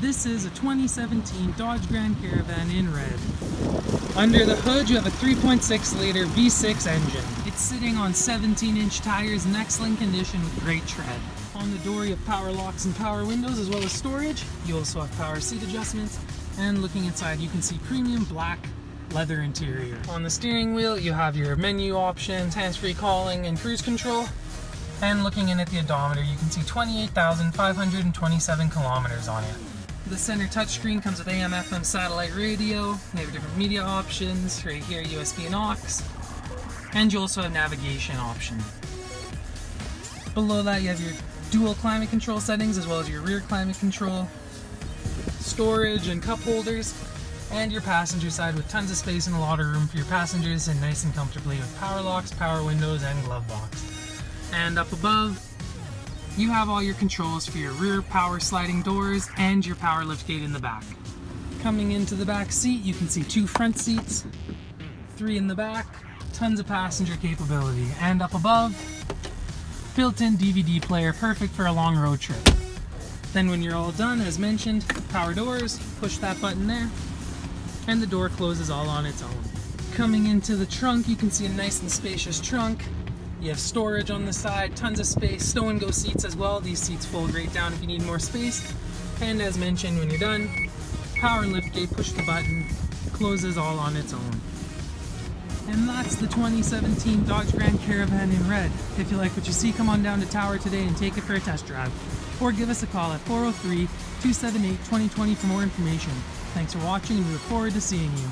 This is a 2017 Dodge Grand Caravan in red. Under the hood you have a 3.6 liter V6 engine. It's sitting on 17-inch tires in excellent condition with great tread. On the door you have power locks and power windows as well as storage. You also have power seat adjustments, and looking inside you can see premium black leather interior. On the steering wheel you have your menu options, hands-free calling and cruise control. And looking in at the odometer you can see 28,527 kilometers on it. The center touchscreen comes with AM, FM satellite radio. You have different media options, right here USB and aux. And you also have navigation option. Below that you have your dual climate control settings as well as your rear climate control, storage and cup holders, and your passenger side with tons of space and a lot of room for your passengers and nice and comfortably with power locks, power windows, and glove box. And up above you have all your controls for your rear power sliding doors and your power liftgate in the back. Coming into the back seat you can see 2 front seats, 3 in the back, tons of passenger capability. And up above, built-in DVD player, perfect for a long road trip. Then when you're all done, as mentioned, power doors, push that button there, and the door closes all on its own. Coming into the trunk, you can see a nice and spacious trunk. You have storage on the side, tons of space, stow and go seats as well. These seats fold right down if you need more space. And as mentioned, when you're done, power liftgate, push the button, closes all on its own. And that's the 2017 Dodge Grand Caravan in red. If you like what you see, come on down to Tower today and take it for a test drive. Or give us a call at 403-278-2020 for more information. Thanks for watching and we look forward to seeing you.